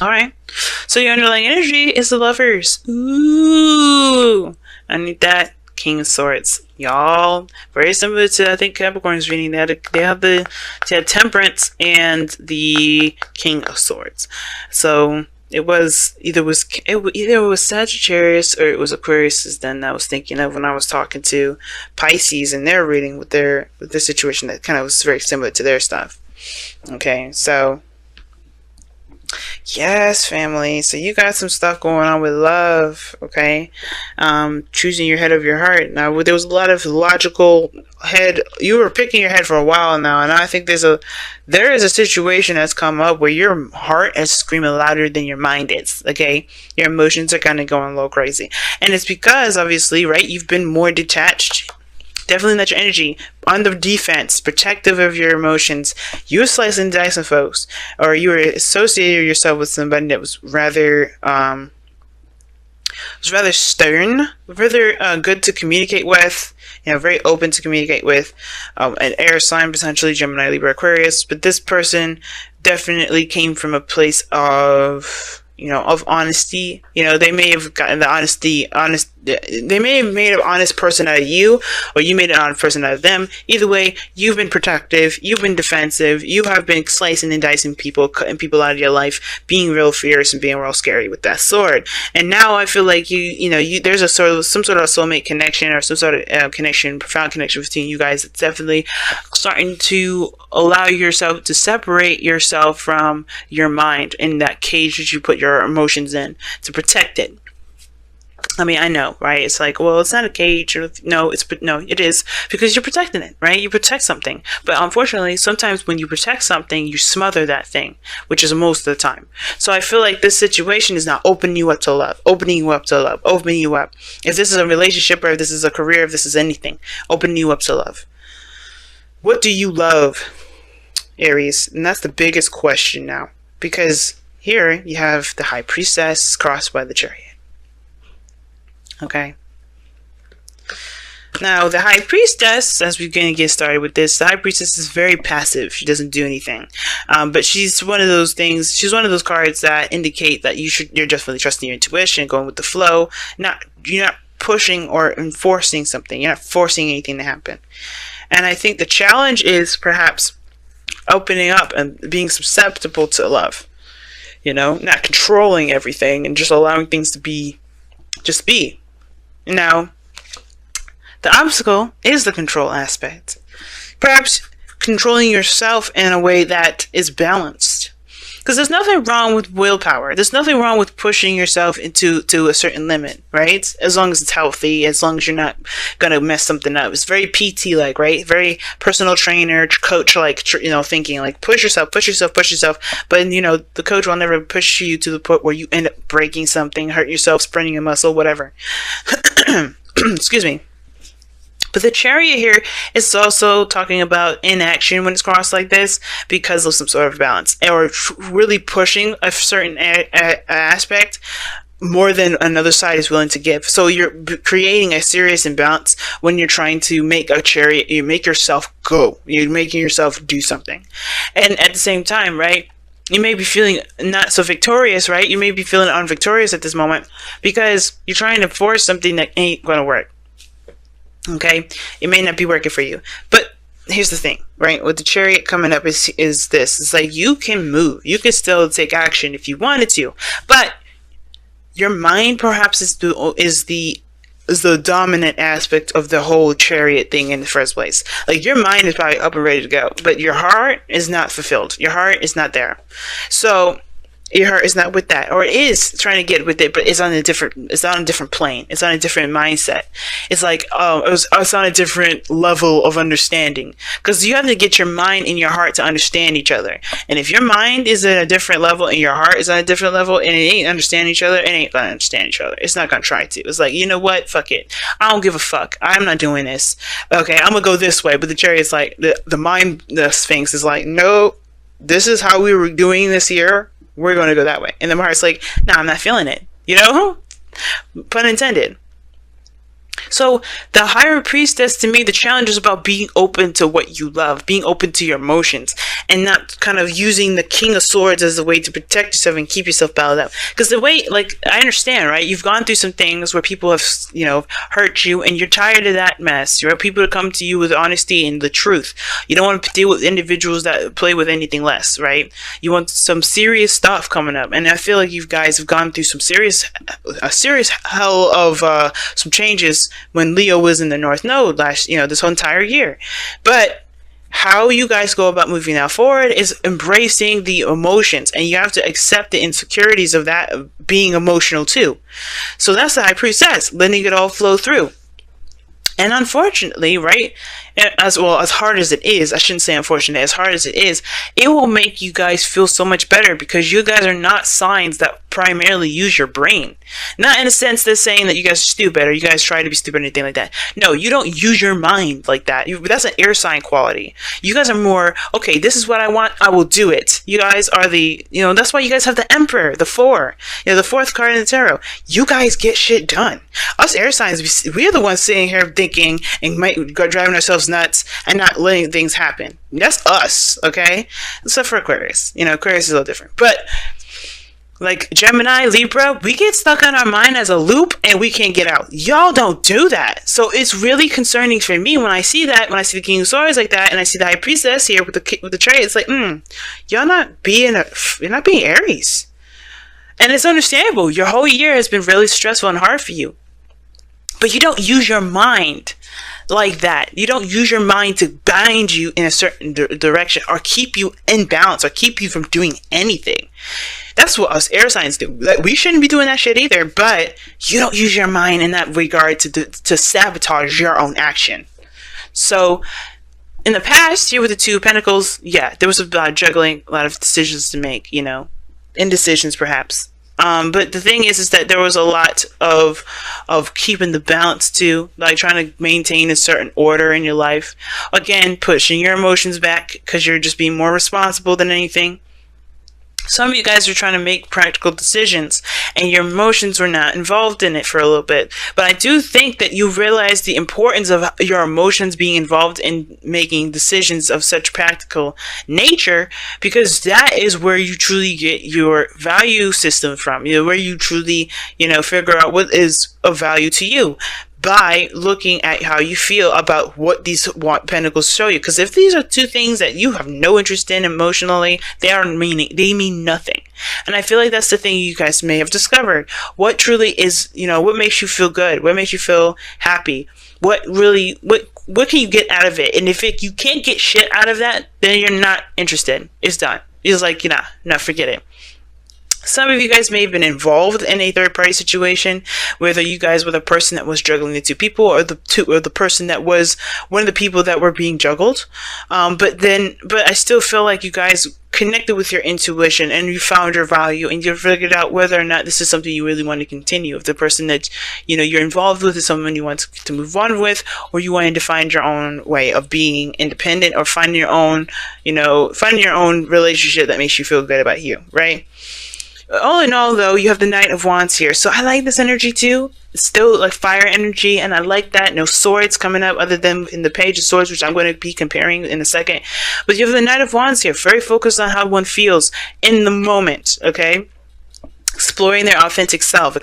All right. So your underlying energy is the Lovers. Ooh. I need that. King of Swords. Y'all, very similar to, I think, Capricorn's reading. They have Temperance and the King of Swords. So it was either it was Sagittarius or it was Aquarius. Then I was thinking of when I was talking to Pisces and their reading with their situation that kind of was very similar to their stuff. Okay, so yes, family. So you got some stuff going on with love, okay? Choosing your head over your heart. Now, there was a lot of logical head. You were picking your head for a while now, and I think there is a situation that's come up where your heart is screaming louder than your mind is, okay? Your emotions are kind of going a little crazy. And it's because, obviously, right, you've been more detached. Definitely not your energy. On the defense, protective of your emotions. You were slicing and dicing folks. Or you were associating yourself with somebody that was rather stern, rather good to communicate with, very open to communicate with, an air sign, potentially Gemini, Libra, Aquarius. But this person definitely came from a place of of honesty. They may have gotten they may have made an honest person out of you, or you made an honest person out of them. Either way, you've been protective, you've been defensive, you have been slicing and dicing people, cutting people out of your life, being real fierce and being real scary with that sword. And now I feel like there's some sort of soulmate connection, or some sort of profound connection between you guys. It's definitely starting to allow yourself to separate yourself from your mind in that cage that you put your emotions in to protect it. I mean, I know, right? It's like, well, it's not a cage. No, it is, because you're protecting it, right? You protect something. But unfortunately, sometimes when you protect something, you smother that thing, which is most of the time. So I feel like this situation is not opening you up to love, opening you up. If this is a relationship, or if this is a career, if this is anything, opening you up to love. What do you love, Aries? And that's the biggest question now, because here you have the High Priestess crossed by the Chariot. Okay. Now, the High Priestess, as we're going to get started with this, the High Priestess is very passive. She doesn't do anything. But she's one of those things, she's one of those cards that indicate that you're definitely trusting your intuition, going with the flow. You're not pushing or enforcing something. You're not forcing anything to happen. And I think the challenge is perhaps opening up and being susceptible to love. Not controlling everything and just allowing things to just be. Now, the obstacle is the control aspect. Perhaps controlling yourself in a way that is balanced. Because there's nothing wrong with willpower. There's nothing wrong with pushing yourself into a certain limit, right? As long as it's healthy, as long as you're not going to mess something up. It's very PT-like, right? Very personal trainer, coach-like, thinking like push yourself. But, the coach will never push you to the point where you end up breaking something, hurt yourself, spraining a muscle, whatever. Excuse me. But the Chariot here is also talking about inaction when it's crossed like this, because of some sort of balance, or really pushing a certain aspect more than another side is willing to give. So you're creating a serious imbalance when you're trying to make a Chariot. You make yourself go. You're making yourself do something. And at the same time, right, you may be feeling not so victorious, right? You may be feeling unvictorious at this moment because you're trying to force something that ain't going to work. Okay, it may not be working for you, but here's the thing, right? With the Chariot coming up is this: it's like you can move, you can still take action if you wanted to, but your mind perhaps is the dominant aspect of the whole Chariot thing in the first place. Like, your mind is probably up and ready to go, but your heart is not fulfilled. Your heart is not there. So your heart is not with that, or it is trying to get with it, but it's on a different plane. It's on a different mindset. It's like, it's on a different level of understanding, because you have to get your mind and your heart to understand each other. And if your mind is at a different level and your heart is on a different level and it ain't understanding each other, it ain't gonna understand each other. It's not gonna try to. It's like, you know what? Fuck it. I don't give a fuck. I'm not doing this. Okay, I'm gonna go this way. But the Chariot's like, the Sphinx is like, no, this is how we were doing this here. We're going to go that way. And the heart's like, no, I'm not feeling it. Pun intended. So the higher priestess, to me, the challenge is about being open to what you love, being open to your emotions, and not kind of using the King of Swords as a way to protect yourself and keep yourself balanced out. Because the way, like, I understand, right? You've gone through some things where people have, hurt you, and you're tired of that mess. You want people to come to you with honesty and the truth. You don't want to deal with individuals that play with anything less, right? You want some serious stuff coming up, and I feel like you guys have gone through a serious hell of some changes when Leo was in the North Node this whole entire year. But how you guys go about moving now forward is embracing the emotions, and you have to accept the insecurities of that being emotional too. So that's the High Priestess, letting it all flow through. And unfortunately, right, as hard as it is, I shouldn't say unfortunately, as hard as it will make you guys feel so much better, because you guys are not signs that primarily use your brain. Not in a sense that's saying that you guys are stupid or you guys try to be stupid or anything like that. No, you don't use your mind like that. That's an air sign quality. You guys are more, okay, this is what I want, I will do it. You guys are that's why you guys have the Emperor, the Four, the fourth card in the tarot. You guys get shit done. Us air signs, we are the ones sitting here thinking and might go driving ourselves nuts and not letting things happen. That's us, okay? Except for Aquarius. Aquarius is a little different. But like Gemini, Libra, we get stuck on our mind as a loop and we can't get out. Y'all don't do that. So it's really concerning for me when I see that, when I see the King of Swords like that, and I see the High Priestess here with the tray. It's like, you're not being Aries. And it's understandable. Your whole year has been really stressful and hard for you. But you don't use your mind like that. You don't use your mind to bind you in a certain direction or keep you in balance or keep you from doing anything. That's what us air signs do. We shouldn't be doing that shit either, but you don't use your mind in that regard to sabotage your own action. So in the past, here with the Two of Pentacles, yeah, there was a lot of juggling, a lot of decisions to make, indecisions perhaps. But the thing is that there was a lot of keeping the balance too, like trying to maintain a certain order in your life. Again, pushing your emotions back because you're just being more responsible than anything. Some of you guys are trying to make practical decisions and your emotions were not involved in it for a little bit. But I do think that you realize the importance of your emotions being involved in making decisions of such practical nature, because that is where you truly get your value system from. Where you truly, figure out what is of value to you, by looking at how you feel about what these pentacles show you. Because if these are two things that you have no interest in emotionally, they mean nothing. And I feel like that's the thing you guys may have discovered. What truly is, what makes you feel good? What makes you feel happy? What can you get out of it? And if you can't get shit out of that, then you're not interested. It's done. It's like, forget it. Some of you guys may have been involved in a third-party situation, whether you guys were the person that was juggling the two people, or the person that was one of the people that were being juggled. But I still feel like you guys connected with your intuition and you found your value and you figured out whether or not this is something you really want to continue. If the person that you're involved with is someone you want to move on with, or you wanted to find your own way of being independent, or finding your own relationship that makes you feel good about you, right? All in all, though, you have the Knight of Wands here. So I like this energy, too. It's still like fire energy, and I like that. No swords coming up other than in the Page of Swords, which I'm going to be comparing in a second. But you have the Knight of Wands here. Very focused on how one feels in the moment, okay? Exploring their authentic self,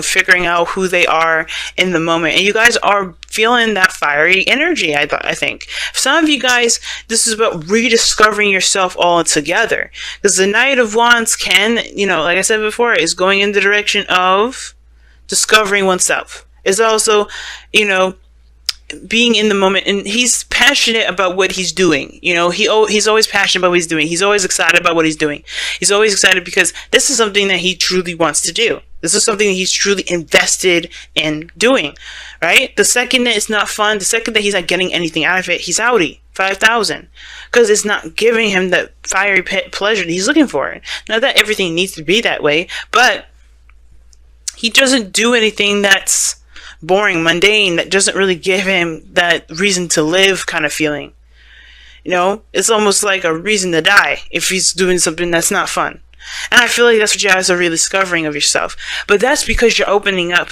figuring out who they are in the moment. And you guys are feeling that fiery energy, I think. For some of you guys, this is about rediscovering yourself all together. Because the Knight of Wands can, like I said before, is going in the direction of discovering oneself. It's also, being in the moment, and he's passionate about what he's doing. He's always passionate about what he's doing. He's always excited about what he's doing. He's always excited because this is something that he truly wants to do. This is something that he's truly invested in doing, right? The second that it's not fun, the second that he's not getting anything out of it, he's outie. 5,000, because it's not giving him that fiery pleasure that he's looking for. Not that everything needs to be that way, but he doesn't do anything that's boring, mundane, that doesn't really give him that reason to live kind of feeling. It's almost like a reason to die if he's doing something that's not fun. And I feel like that's what you guys are really discovering of yourself. But that's because you're opening up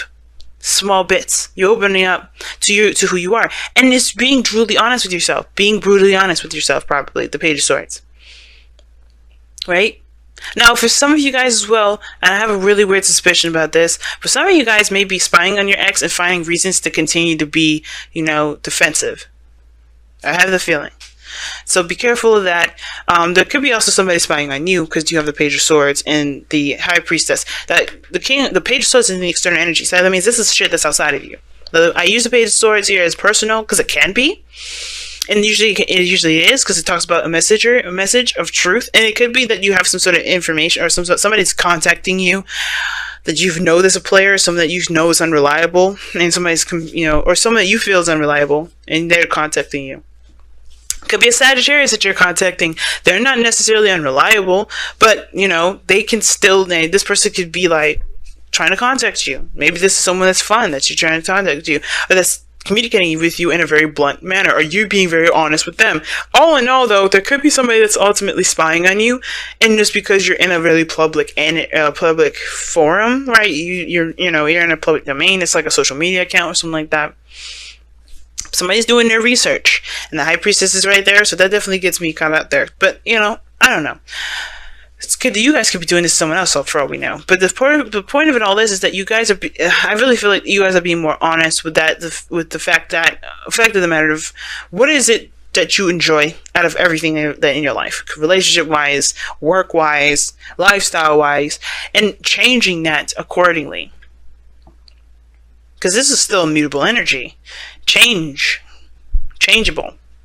small bits. You're opening up to who you are, and it's being brutally honest with yourself. Being brutally honest with yourself, probably the Page of Swords, right? Now, for some of you guys as well, and I have a really weird suspicion about this, for some of you guys may be spying on your ex and finding reasons to continue to be, defensive. I have the feeling. So be careful of that. There could be also somebody spying on you because you have the Page of Swords and the High Priestess. That the Page of Swords is in the external energy. So that means this is shit that's outside of you. I use the Page of Swords here as personal because it can be. And it usually is because it talks about a message of truth, and it could be that you have some sort of information or somebody's contacting you that you know there's a player, someone that you know is unreliable, and somebody's or someone that you feel is unreliable, and they're contacting you. It could be a Sagittarius that you're contacting. They're not necessarily unreliable, but they can still. This person could be like trying to contact you. Maybe this is someone that's fun that you're trying to contact you, or that's communicating with you in a very blunt manner, or you being very honest with them. All in all, though, there could be somebody that's ultimately spying on you, and just because you're in a really public forum, right? You're in a public domain. It's like a social media account or something like that. Somebody's doing their research, and the High Priestess is right there, so that definitely gets me caught out there. But I don't know. It's good that you guys could be doing this to someone else, for all we know. But the point of it all is that you guys are. I really feel like you guys are being more honest with that. With the fact of the matter of what is it that you enjoy out of everything that in your life, relationship wise, work wise, lifestyle wise, and changing that accordingly. Because this is still immutable energy, changeable.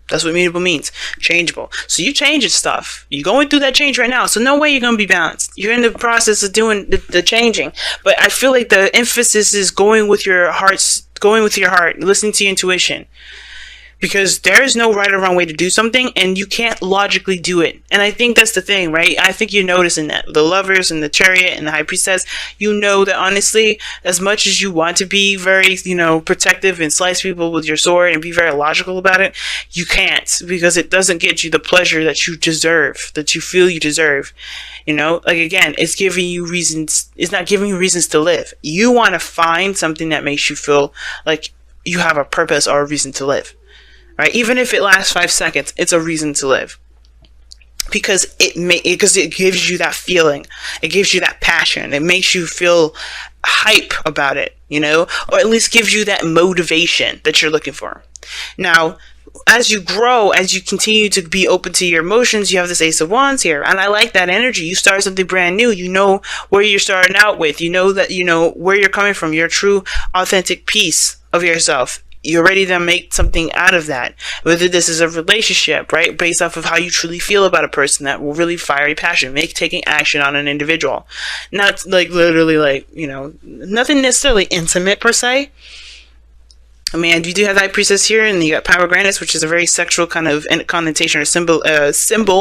That's what mutable means. Changeable. So you changing stuff. You're going through that change right now. So no way you're going to be balanced. You're in the process of doing the changing. But I feel like the emphasis is going with your heart, listening to your intuition. Because there is no right or wrong way to do something, and you can't logically do it. And I think that's the thing, right? I think you're noticing that. The Lovers and the Chariot and the High Priestess, that honestly, as much as you want to be very, protective and slice people with your sword and be very logical about it, you can't, because it doesn't get you the pleasure that you deserve, that you feel you deserve. Again, it's giving you reasons. It's not giving you reasons to live. You want to find something that makes you feel like you have a purpose or a reason to live. Right? Even if it lasts 5 seconds, it's a reason to live. Because it gives you that feeling. It gives you that passion. It makes you feel hype about it, or at least gives you that motivation that you're looking for. Now, as you grow, as you continue to be open to your emotions, you have this Ace of Wands here. And I like that energy. You start something brand new. You know where you're starting out with. You know that, where you're coming from. Your true, authentic piece of yourself. You're ready to make something out of that. Whether this is a relationship, right? Based off of how you truly feel about a person, that will really fire your passion. Taking action on an individual. Not like literally nothing necessarily intimate per se. I mean, you do have the High Priestess here, and you got Pomegranate, which is a very sexual kind of connotation or symbol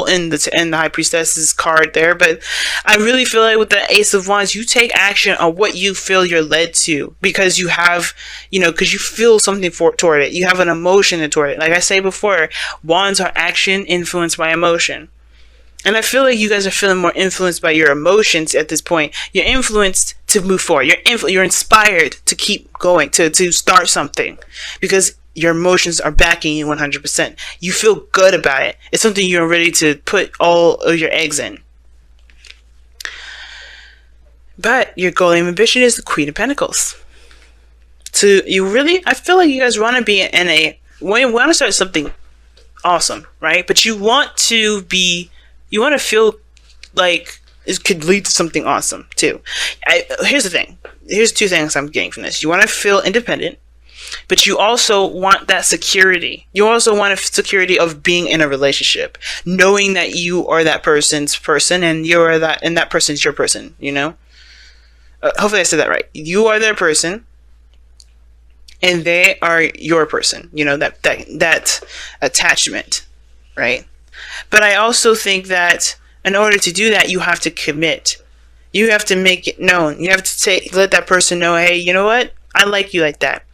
in the High Priestess's card there. But I really feel like with the Ace of Wands, you take action on what you feel you're led to, because you have, because you feel something toward it. You have an emotion toward it. Like I say before, Wands are action influenced by emotion. And I feel like you guys are feeling more influenced by your emotions at this point. You're influenced to move forward. You're inspired to keep going, to start something, because your emotions are backing you 100%. You feel good about it. It's something you're ready to put all of your eggs in. But your goal and ambition is the Queen of Pentacles. So I feel like you guys want to be want to start something awesome, right? But you want to feel like it could lead to something awesome too. Here's the thing. Here's 2 things I'm getting from this. You want to feel independent, but you also want that security. You also want a security of being in a relationship, knowing that you are that person's person, and that person's your person. Hopefully I said that right. You are their person, and they are your person. That attachment, right? But I also think that in order to do that, you have to commit. You have to make it known. You have to let that person know, hey, you know what? I like you like that.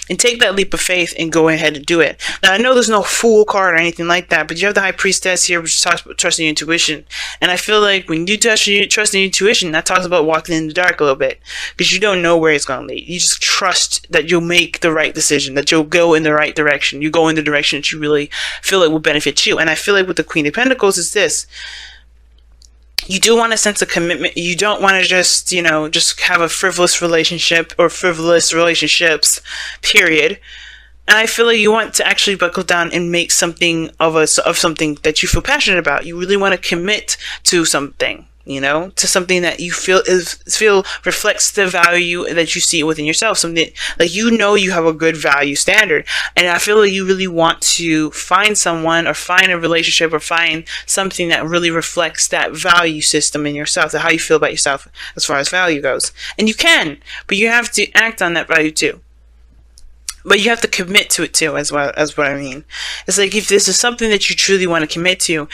and take that leap of faith and go ahead and do it. Now, I know there's no fool card or anything like that, but you have the High Priestess here, which talks about trusting your intuition. And I feel like when you trust your intuition, that talks about walking in the dark a little bit, because you don't know where it's going to lead. You just trust that you'll make the right decision, that you'll go in the right direction. You go in the direction that you really feel like will benefit you. And I feel like with the Queen of Pentacles is this. You do want a sense of commitment. You don't want to just, just have a frivolous relationship or frivolous relationships, period. And I feel like you want to actually buckle down and make something of something that you feel passionate about. You really want to commit to something, to something that you feel reflects the value that you see within yourself. Something like, you have a good value standard. And I feel like you really want to find someone or find a relationship or find something that really reflects that value system in yourself, how you feel about yourself as far as value goes. And you can, but you have to act on that value too. But you have to commit to it too, as well as what I mean. It's like, if this is something that you truly want to commit to,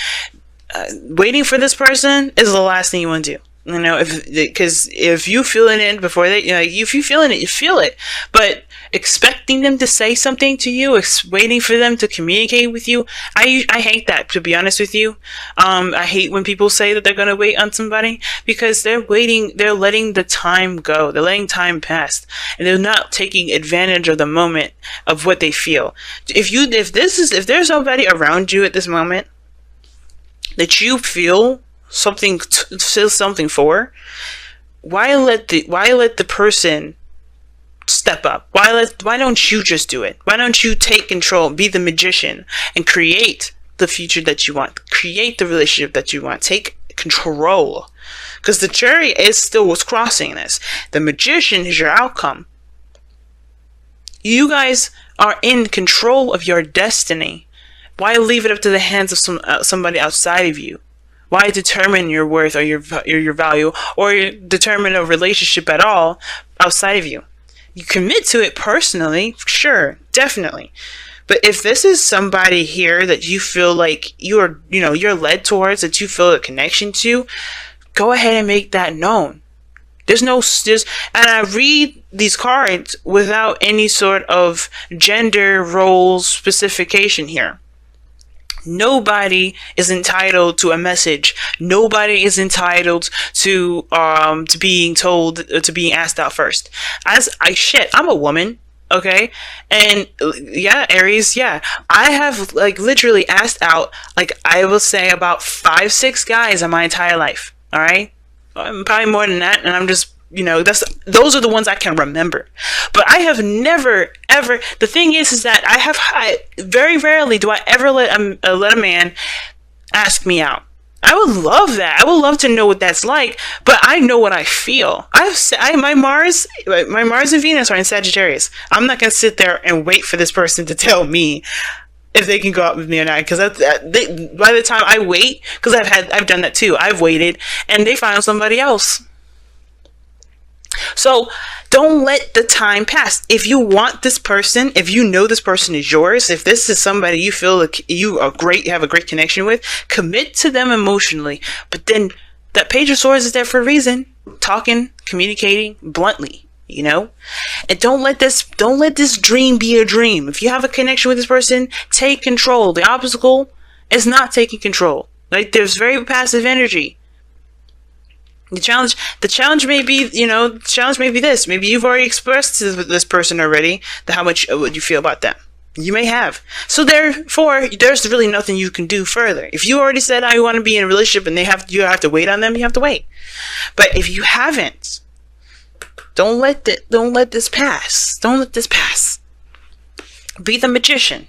waiting for this person is the last thing you want to do. Because if you feeling it before if you feeling it, you feel it. But expecting them to say something to you, waiting for them to communicate with you, I hate that, to be honest with you. I hate when people say that they're going to wait on somebody, because they're letting the time go. They're letting time pass, and they're not taking advantage of the moment of what they feel. If there's somebody around you at this moment that you feel something for, why let the person step up? Why don't you just do it? Why don't you take control, be the magician, and create the future that you want, create the relationship that you want, take control? Because the jury is still what's crossing this. The magician is your outcome. You guys are in control of your destiny. Why leave it up to the hands of somebody outside of you? Why determine your worth or your value, or determine a relationship at all outside of you? You commit to it personally, sure, definitely. But if this is somebody here that you feel like you're led towards, that you feel a connection to, go ahead and make that known. And I read these cards without any sort of gender role specification here. Nobody is entitled to a message. Nobody is entitled to being told, to being asked out first. I'm a woman, okay? And yeah, Aries, yeah. I have literally asked out, I will say about 5-6 guys in my entire life. All right? Probably more than that, and I'm just those are the ones I can remember. But I have never, ever, the thing is that I very rarely do I ever let a man ask me out. I would love that. I would love to know what that's like, but I know what I feel. My Mars and Venus are in Sagittarius. I'm not going to sit there and wait for this person to tell me if they can go out with me or not, because by the time I wait, because I've done that too. I've waited and they found somebody else. So don't let the time pass. If you want this person, if you know this person is yours, if this is somebody you feel like you have a great connection with, commit to them emotionally. But then that Page of Swords is there for a reason. Talking, communicating bluntly, and don't let this dream be a dream. If you have a connection with this person, take control. The obstacle is not taking control. There's very passive energy. The challenge may be, this. Maybe you've already expressed to this person already how much what you feel about them. You may have. So therefore, there's really nothing you can do further. If you already said I want to be in a relationship and you have to wait on them, you have to wait. But if you haven't, don't let this pass. Don't let this pass. Be the magician.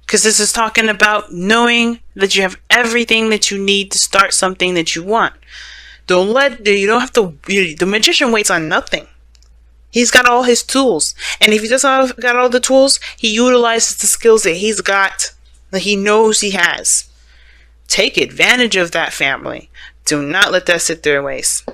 Because this is talking about knowing that you have everything that you need to start something that you want. The magician waits on nothing. He's got all his tools. And if he doesn't got all the tools, he utilizes the skills that he's got, that he knows he has. Take advantage of that, family. Do not let that sit there and waste.